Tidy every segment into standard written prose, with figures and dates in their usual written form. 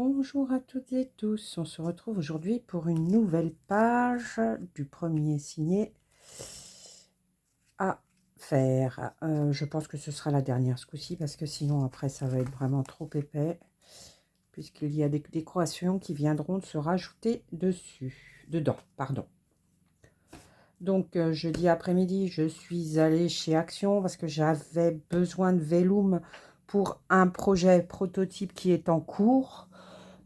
Bonjour à toutes et tous, on se retrouve aujourd'hui pour une nouvelle page du premier signé à faire. Je pense que ce sera la dernière ce coup-ci parce que sinon après ça va être vraiment trop épais puisqu'il y a des décorations qui viendront de se rajouter dedans. Donc jeudi après-midi, je suis allée chez Action parce que j'avais besoin de Vellum pour un projet prototype qui est en cours.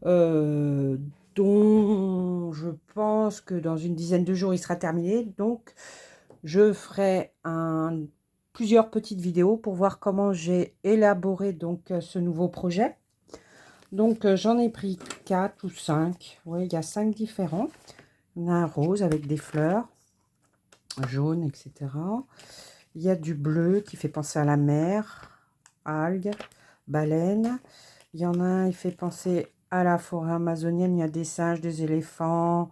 euh, dont je pense que dans une dizaine de jours, il sera terminé. Donc, je ferai plusieurs petites vidéos pour voir comment j'ai élaboré ce nouveau projet. Donc, j'en ai pris 4 ou 5. Oui, il y a 5 différents. Il y en a un rose avec des fleurs, jaune, etc. Il y a du bleu qui fait penser à la mer, algues, baleines. Il y en a un, il fait penser à la forêt amazonienne. Il y a des singes, des éléphants,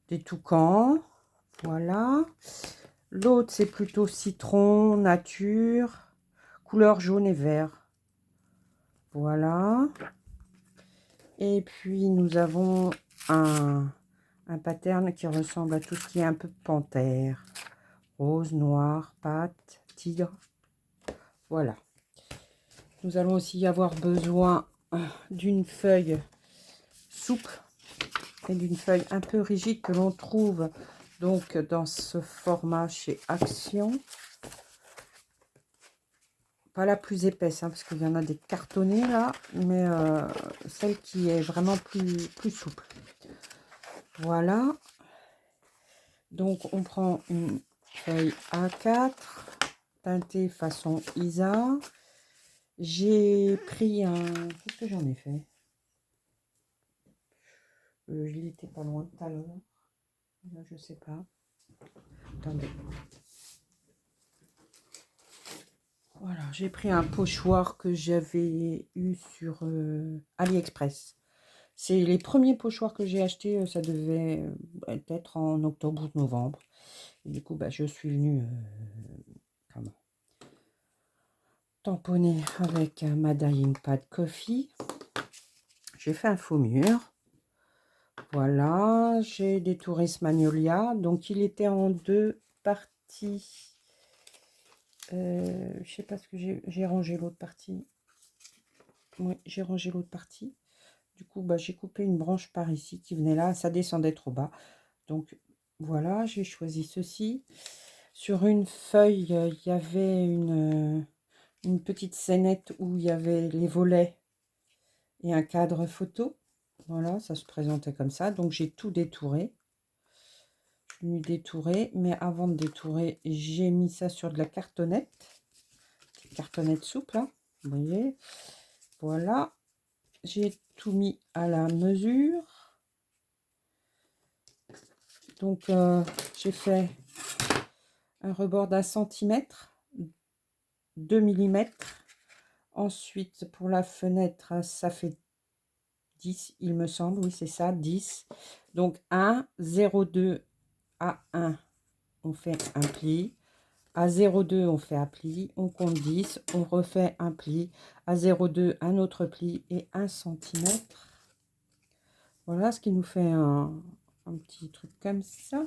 des toucans. Voilà. L'autre, c'est plutôt citron, nature, couleur jaune et vert. Voilà. Et puis, nous avons un pattern qui ressemble à tout ce qui est un peu panthère. Rose, noir, pâte, tigre. Voilà. Nous allons aussi avoir besoin d'une feuille souple et d'une feuille un peu rigide que l'on trouve donc dans ce format chez Action. Pas la plus épaisse, parce qu'il y en a des cartonnés là, mais celle qui est vraiment plus souple. Voilà. Donc on prend une feuille A4 teintée façon Isa. J'ai pris un... Qu'est-ce que j'en ai fait? Il était pas loin tout à l'heure. Je sais pas. Attendez. Voilà, j'ai pris un pochoir que j'avais eu sur AliExpress. C'est les premiers pochoirs que j'ai achetés, ça devait être en octobre ou novembre. Et du coup, je suis venue tamponner avec ma Dying Pad Coffee. J'ai fait un faux mur. Voilà, j'ai détouré ce Magnolia. Donc, il était en 2 parties. Je sais pas ce que j'ai rangé l'autre partie. Oui, j'ai rangé l'autre partie. Du coup, j'ai coupé une branche par ici qui venait là. Ça descendait trop bas. Donc, voilà, j'ai choisi ceci. Sur une feuille, il y avait une petite scénette où il y avait les volets et un cadre photo. Voilà, ça se présentait comme ça. Donc, j'ai tout détouré. Je suis venue détourer. Mais avant de détourer, j'ai mis ça sur de la cartonnette. Cartonnette souple, hein, vous voyez. Voilà. J'ai tout mis à la mesure. Donc, j'ai fait un rebord d'1 centimètre, 2 mm. Ensuite, pour la fenêtre, ça fait 10, il me semble. Oui, c'est ça, 10. Donc, 1, 0,2 à 1, on fait un pli. À 0,2, on fait un pli. On compte 10, on refait un pli. À 0,2, un autre pli et 1 centimètre. Voilà, ce qui nous fait un petit truc comme ça.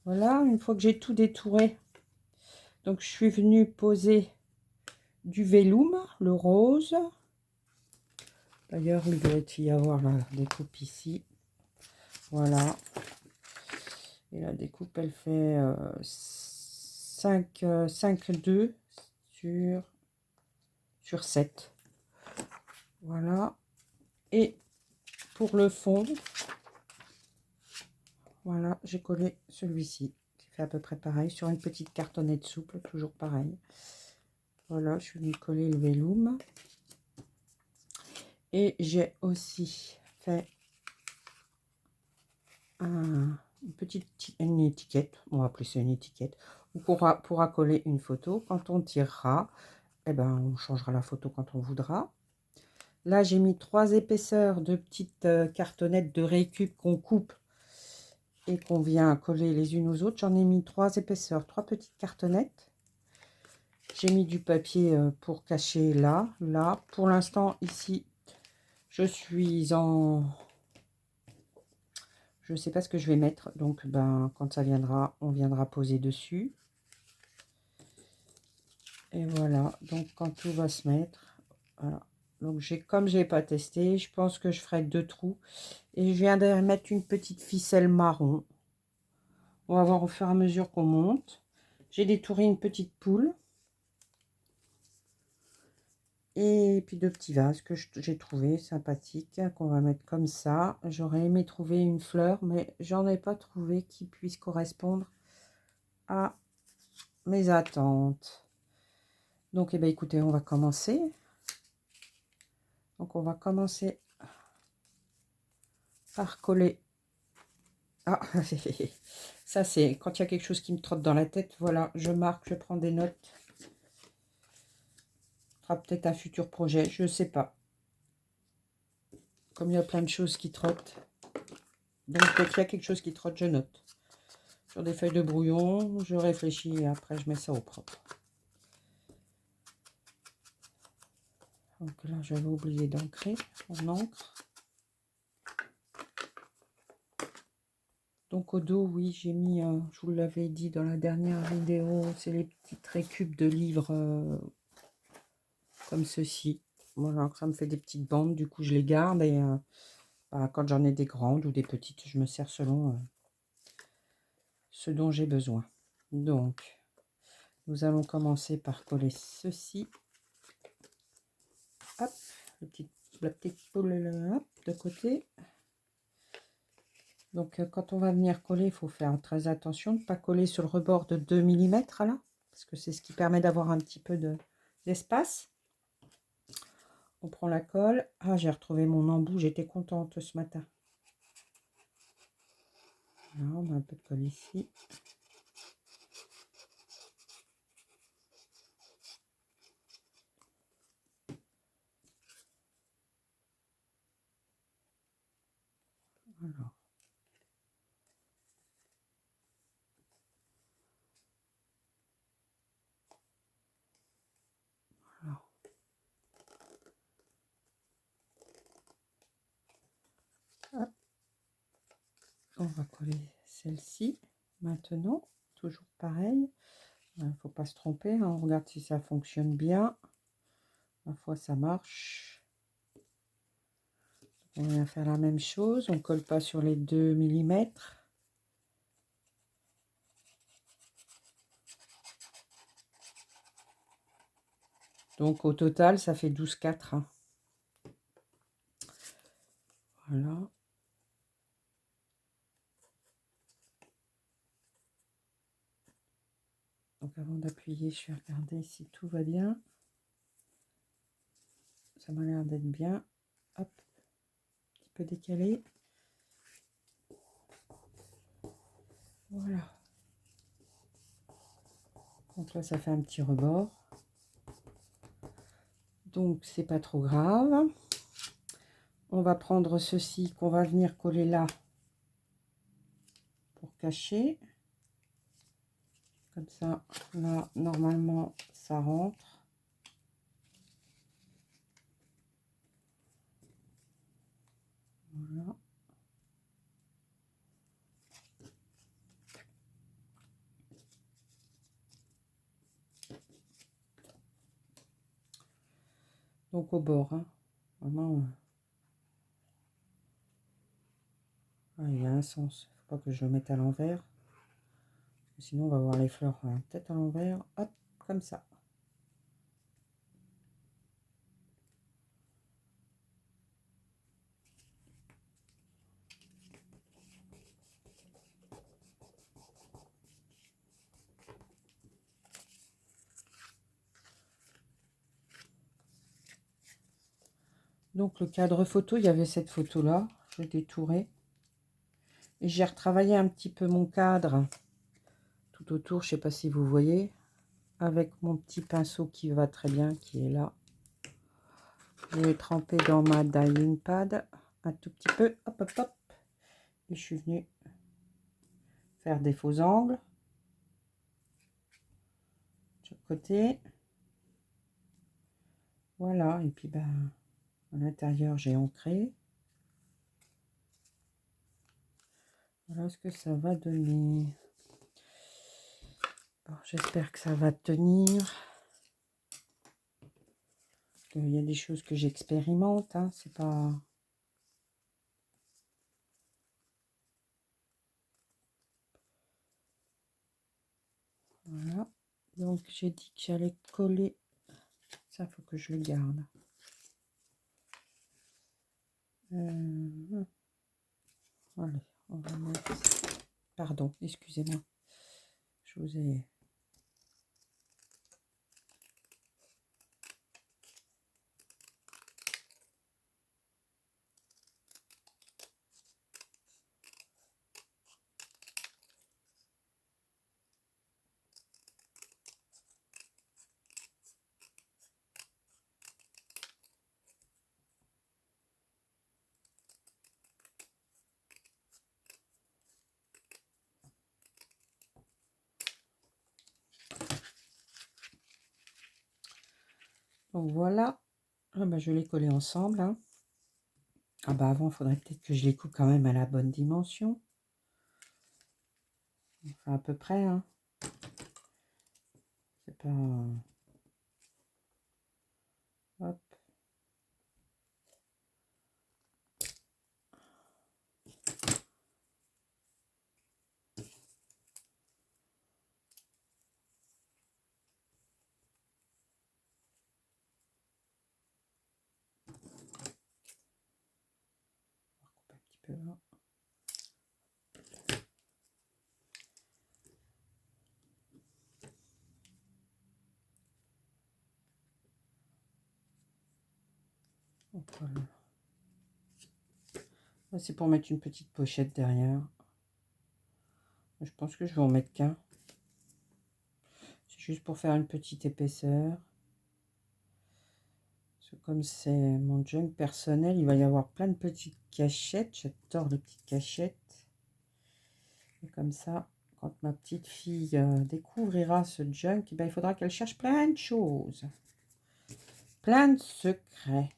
Voilà, une fois que j'ai tout détouré, donc je suis venue poser du Vellum, le rose. D'ailleurs, il doit y avoir la découpe ici. Voilà. Et la découpe, elle fait 5,2 sur 7. Voilà. Et pour le fond, voilà, j'ai collé celui-ci, qui fait à peu près pareil, sur une petite cartonnette souple, toujours pareil. Voilà, je suis venue coller le Vellum. Et j'ai aussi fait une étiquette, on va appeler ça une étiquette, où on pourra coller une photo. Quand on tirera, on changera la photo quand on voudra. Là, j'ai mis 3 épaisseurs de petites cartonnettes de récup qu'on coupe et qu'on vient coller les unes aux autres. J'en ai mis 3 épaisseurs, 3 petites cartonnettes. J'ai mis du papier pour cacher là. Pour l'instant, ici, Je suis en... Je ne sais pas ce que je vais mettre, donc ben, quand ça viendra, on viendra poser dessus. Et voilà, donc quand tout va se mettre, voilà. Donc comme j'ai pas testé, je pense que je ferai 2 trous. Et je viendrai mettre une petite ficelle marron. On va voir au fur et à mesure qu'on monte. J'ai détouré une petite poule. Et puis 2 petits vases que j'ai trouvé sympathiques, qu'on va mettre comme ça. J'aurais aimé trouver une fleur, mais j'en ai pas trouvé qui puisse correspondre à mes attentes. Donc, eh bien, écoutez, on va commencer. Donc, on va commencer par coller. Ah, ça, c'est quand il y a quelque chose qui me trotte dans la tête. Voilà, je marque, je prends des notes. Ce sera peut-être un futur projet, je ne sais pas. Comme il y a plein de choses qui trottent. Donc, dès qu'il y a quelque chose qui trotte, je note. Sur des feuilles de brouillon, je réfléchis et après, je mets ça au propre. Donc là, j'avais oublié d'ancrer en encre. Donc au dos, oui, j'ai mis, je vous l'avais dit dans la dernière vidéo, c'est les petites récup de livres comme ceci. Voilà, ça me fait des petites bandes, du coup je les garde et bah, quand j'en ai des grandes ou des petites, je me sers selon ce dont j'ai besoin. Donc, nous allons commencer par coller ceci. Hop, la petite poule hop, de côté. Donc, quand on va venir coller, il faut faire très attention de ne pas coller sur le rebord de 2 mm là, parce que c'est ce qui permet d'avoir un petit peu d'espace. On prend la colle. Ah, j'ai retrouvé mon embout, j'étais contente ce matin. Là, on a un peu de colle ici. Alors. Alors. Hop. On va coller celle-ci maintenant. Toujours pareil. Il ne faut pas se tromper. Hein. On regarde si ça fonctionne bien. Parfois ça marche. On vient faire la même chose. On ne colle pas sur les 2 mm. Donc au total, ça fait 12,4. Hein. Voilà. Donc avant d'appuyer, je vais regarder si tout va bien. Ça m'a l'air d'être bien. Hop, un petit peu décalé. Voilà. Donc là, ça fait un petit rebord. Donc c'est pas trop grave. On va prendre ceci qu'on va venir coller là pour cacher. Comme ça, là, normalement, ça rentre. Voilà. Donc au bord, hein. Vraiment, il y a un sens. Il ne faut pas que je le mette à l'envers. Sinon, on va voir les fleurs peut-être à l'envers. Hop, comme ça. Donc le cadre photo, il y avait cette photo-là. Je l'ai détourée. Et j'ai retravaillé un petit peu mon cadre tout autour. Je ne sais pas si vous voyez. Avec mon petit pinceau qui va très bien, qui est là. Je l'ai trempé dans ma dying pad un tout petit peu. Hop, hop, hop. Et je suis venue faire des faux angles. De chaque côté. Voilà. Et puis, ben, À l'intérieur, j'ai ancré. Voilà ce que ça va donner. Bon, j'espère que ça va tenir. Il y a des choses que j'expérimente, hein, c'est pas... Voilà. Donc, j'ai dit que j'allais coller. Ça, faut que je le garde. Allez, on va mettre... Pardon, excusez-moi. Je vous ai... Donc, voilà. Ah bah, je les coller ensemble, hein. Ah bah avant, il faudrait peut-être que je les coupe quand même à la bonne dimension. Enfin, à peu près, hein. C'est pas... Hop. On va couper un petit peu là. Voilà. C'est pour mettre une petite pochette derrière. Je pense que je vais en mettre qu'un. C'est juste pour faire une petite épaisseur. Parce que comme c'est mon junk personnel, il va y avoir plein de petites cachettes. J'adore les petites cachettes. Et comme ça, quand ma petite fille découvrira ce junk, ben, il faudra qu'elle cherche plein de choses. Plein de secrets.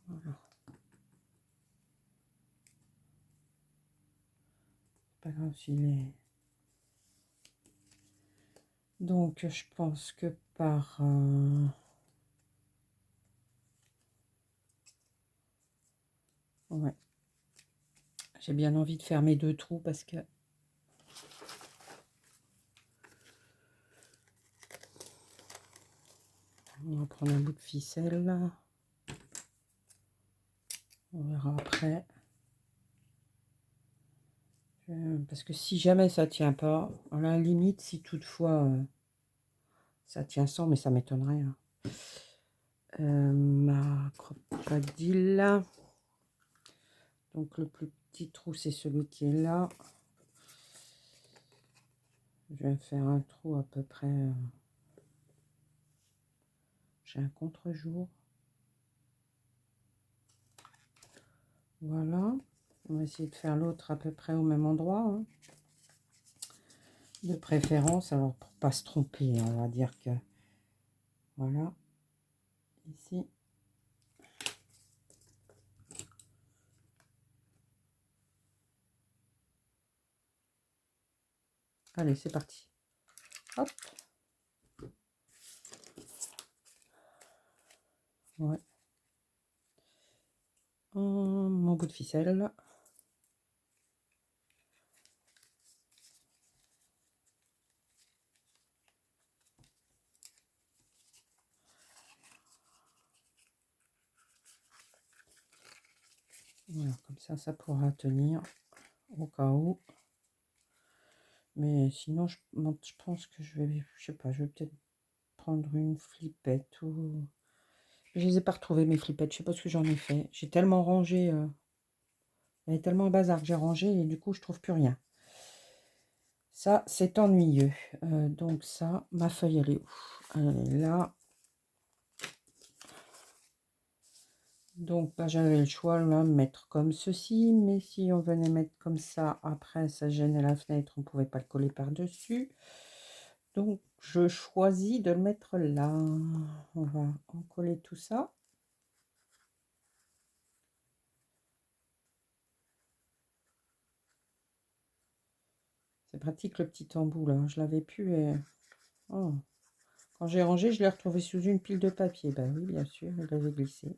Voilà. Pas grave s'il est... Donc, je pense que par... Ouais. J'ai bien envie de faire mes 2 trous parce que... On va prendre un bout de ficelle. Là. On verra après. Parce que si jamais ça tient pas, à la limite, si toutefois ça tient sans, mais ça m'étonnerait. Hein. Ma crocodile. Donc le plus petit trou, c'est celui qui est là. Je vais faire un trou à peu près. J'ai un contre-jour. Voilà. On va essayer de faire l'autre à peu près au même endroit. Hein. De préférence, alors pour pas se tromper, on va dire que voilà, ici. Allez, c'est parti. Hop. Ouais. Mon bout de ficelle. Voilà, comme ça pourra tenir au cas où. Mais sinon, je pense que je vais, je sais pas, je vais peut-être prendre une flippette ou... Je les ai pas retrouvées, mes flippettes, je sais pas ce que j'en ai fait. J'ai tellement rangé, il y avait tellement un bazar que j'ai rangé et du coup, je trouve plus rien. Ça, c'est ennuyeux. Donc ça, ma feuille, elle est où? Elle est là. Donc, bah, j'avais le choix là, mettre comme ceci, mais si on venait mettre comme ça, après, ça gênait la fenêtre, on ne pouvait pas le coller par-dessus. Donc, je choisis de le mettre là. On va en coller tout ça. C'est pratique le petit embout là, je l'avais plus et... Oh. Quand j'ai rangé, je l'ai retrouvé sous une pile de papier. Ben oui, bien sûr, il avait glissé.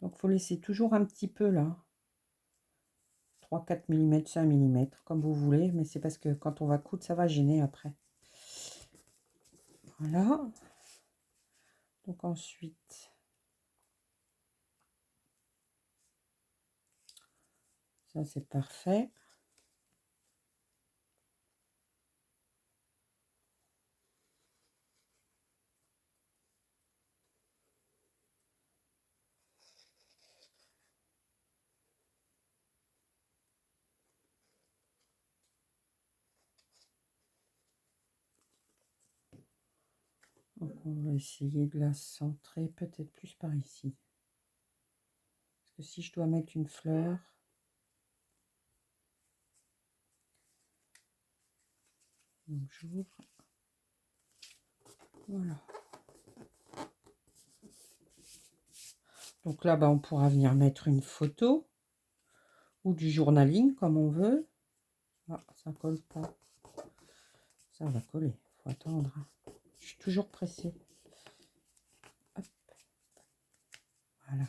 Donc, il faut laisser toujours un petit peu là. 3-4 mm, 5 mm, comme vous voulez. Mais c'est parce que quand on va coudre, ça va gêner après. Voilà. Donc ensuite, ça c'est parfait. Donc on va essayer de la centrer peut-être plus par ici. Parce que si je dois mettre une fleur, donc j'ouvre. Voilà. Donc là, bah, on pourra venir mettre une photo ou du journaling comme on veut. Ah, ça colle pas. Ça va coller. Faut attendre. Je suis toujours pressée. Hop. Voilà.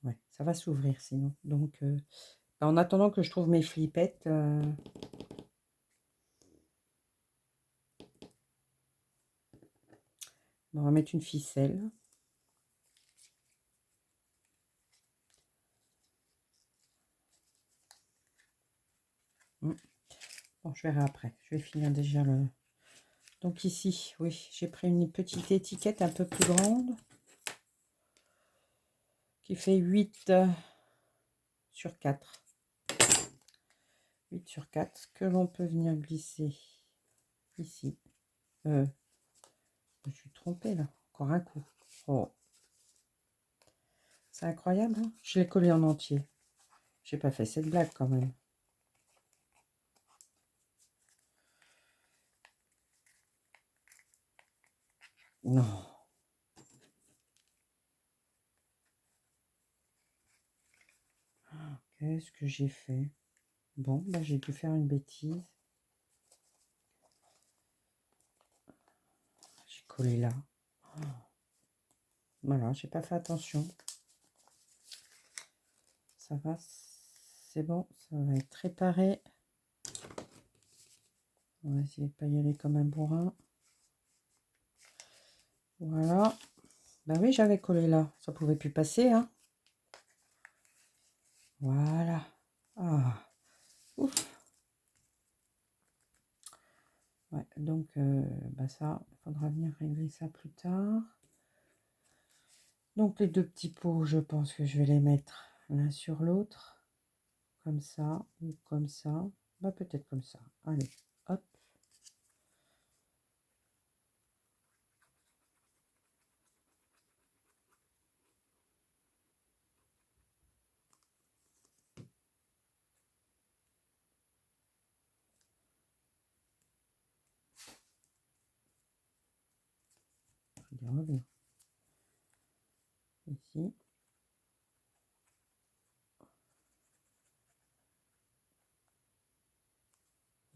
Ouais, ça va s'ouvrir sinon. Donc, en attendant que je trouve mes flippettes, on va mettre une ficelle. Bon, je verrai après. Je vais finir déjà le... Donc ici, oui, j'ai pris une petite étiquette un peu plus grande qui fait 8 sur 4. 8 sur 4 que l'on peut venir glisser ici. Je me suis trompée là. Encore un coup. Oh. C'est incroyable, hein, je l'ai collé en entier. J'ai pas fait cette blague quand même. Non. Qu'est-ce que j'ai fait? Bon, bah, j'ai dû faire une bêtise. J'ai collé là. Voilà, j'ai pas fait attention. Ça va, c'est bon, ça va être réparé. On va essayer de pas y aller comme un bourrin. Voilà. Ben oui, j'avais collé là. Ça pouvait plus passer, hein. Voilà. Ah. Ouf. Ouais, donc, bah ça, il faudra venir régler ça plus tard. Donc, les deux petits pots, je pense que je vais les mettre l'un sur l'autre. Comme ça, ou comme ça. Bah, peut-être comme ça. Allez, hop. Je vais revenir ici.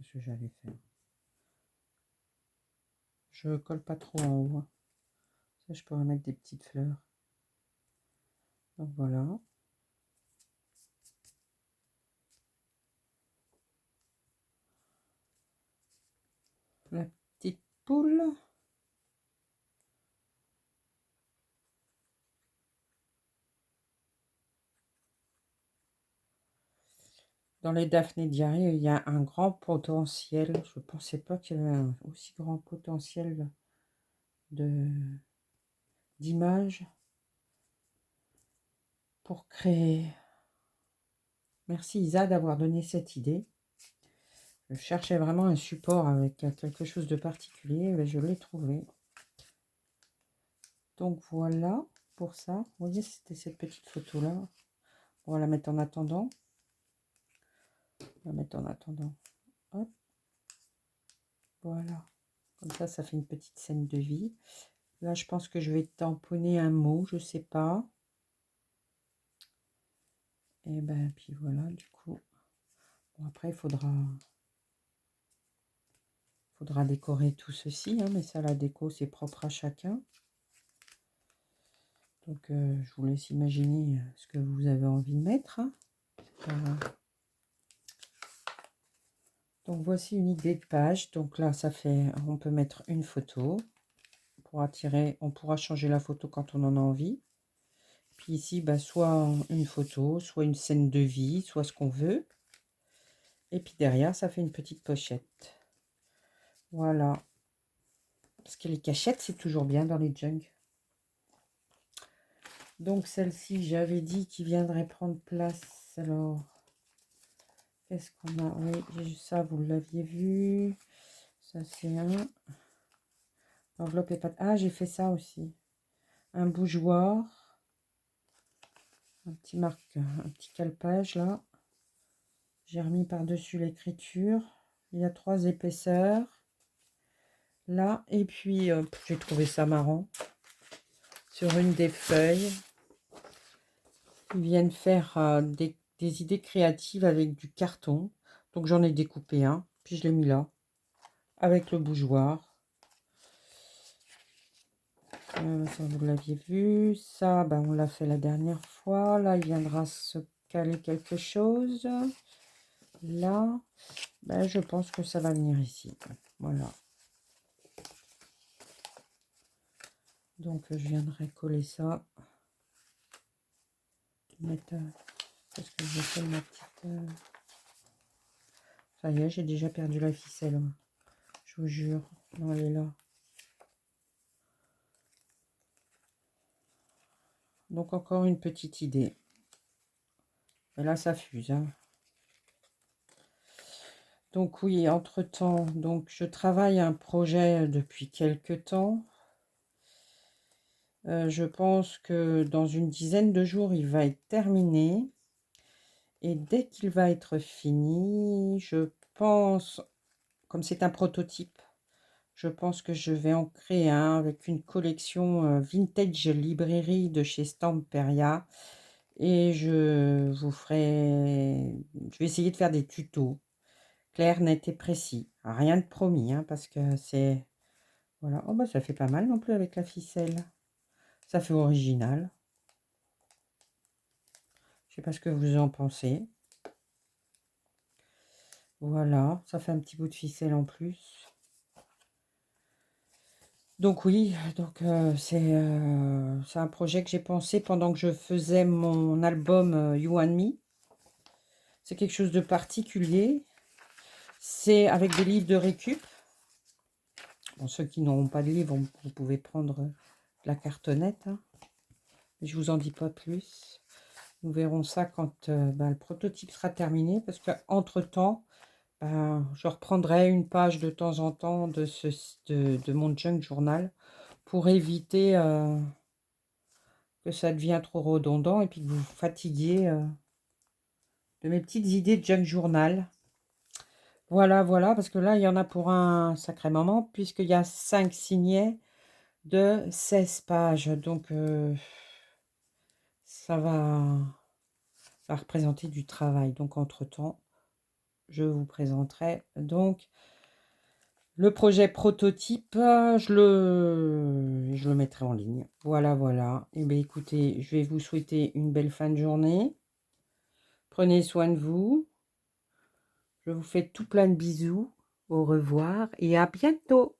Ce que j'allais faire. Je colle pas trop en haut. Ça, je pourrais mettre des petites fleurs. Donc voilà. La petite poule. Dans les Daphnédiae, il y a un grand potentiel. Je ne pensais pas qu'il y avait un aussi grand potentiel d'images pour créer. Merci Isa d'avoir donné cette idée. Je cherchais vraiment un support avec quelque chose de particulier, mais je l'ai trouvé. Donc voilà pour ça. Vous voyez, c'était cette petite photo-là. On va la mettre en attendant. On va la mettre en attendant. Hop. Voilà. Comme ça fait une petite scène de vie. Là, je pense que je vais tamponner un mot, je sais pas. Et ben, puis voilà, du coup. Bon, après, il faudra décorer tout ceci, hein, mais ça, la déco, c'est propre à chacun. Donc, je vous laisse imaginer ce que vous avez envie de mettre. Hein. Donc, voici une idée de page. Donc là, ça fait, on peut mettre une photo. On pourra changer la photo quand on en a envie. Puis ici, bah, soit une photo, soit une scène de vie, soit ce qu'on veut. Et puis derrière, ça fait une petite pochette. Voilà. Parce que les cachettes, c'est toujours bien dans les junks. Donc celle-ci, j'avais dit qu'il viendrait prendre place. Alors, qu'est-ce qu'on a? Oui, ça, vous l'aviez vu. Ça, c'est un. L'enveloppe est pas... Ah, j'ai fait ça aussi. Un bougeoir. Un petit calpage, là. J'ai remis par-dessus l'écriture. Il y a 3 épaisseurs. Là, et puis, j'ai trouvé ça marrant. Sur une des feuilles, ils viennent faire des idées créatives avec du carton. Donc, j'en ai découpé un, puis je l'ai mis là, avec le bougeoir. Ça, vous l'aviez vu. Ça, ben, on l'a fait la dernière fois. Là, il viendra se caler quelque chose. Là, ben, je pense que ça va venir ici. Voilà. Donc, je viendrai coller ça. Mettre, parce que je fais ma petite... Ça y est, j'ai déjà perdu la ficelle. Je vous jure. Non, elle est là. Donc, encore une petite idée. Et là, ça fuse. Hein. Donc, oui, entre-temps, donc je travaille un projet depuis quelque temps. Je pense que dans une dizaine de jours, il va être terminé. Et dès qu'il va être fini, je pense, comme c'est un prototype, je pense que je vais en créer un avec une collection Vintage Librairie de chez Stamperia. Et je vais essayer de faire des tutos. Clair, net et précis. Rien de promis, hein, parce que c'est... Voilà. Oh, bah, ça fait pas mal non plus avec la ficelle. Ça fait original. Je sais pas ce que vous en pensez. Voilà, ça fait un petit bout de ficelle en plus. Donc oui, donc c'est un projet que j'ai pensé pendant que je faisais mon album You and Me. C'est quelque chose de particulier. C'est avec des livres de récup. Bon, ceux qui n'auront pas de livre, vous pouvez prendre la cartonnette. Hein. Mais je vous en dis pas plus. Nous verrons ça quand le prototype sera terminé. Parce qu'entre-temps, je reprendrai une page de temps en temps de mon junk journal pour éviter que ça devienne trop redondant et puis que vous vous fatiguiez de mes petites idées de junk journal. Voilà, voilà, parce que là, il y en a pour un sacré moment, puisqu'il y a 5 signets de 16 pages. Donc, ça va représenter du travail. Donc, entre-temps, je vous présenterai donc le projet prototype. Je le mettrai en ligne. Voilà, voilà. Et bien, écoutez, je vais vous souhaiter une belle fin de journée. Prenez soin de vous. Je vous fais tout plein de bisous. Au revoir et à bientôt.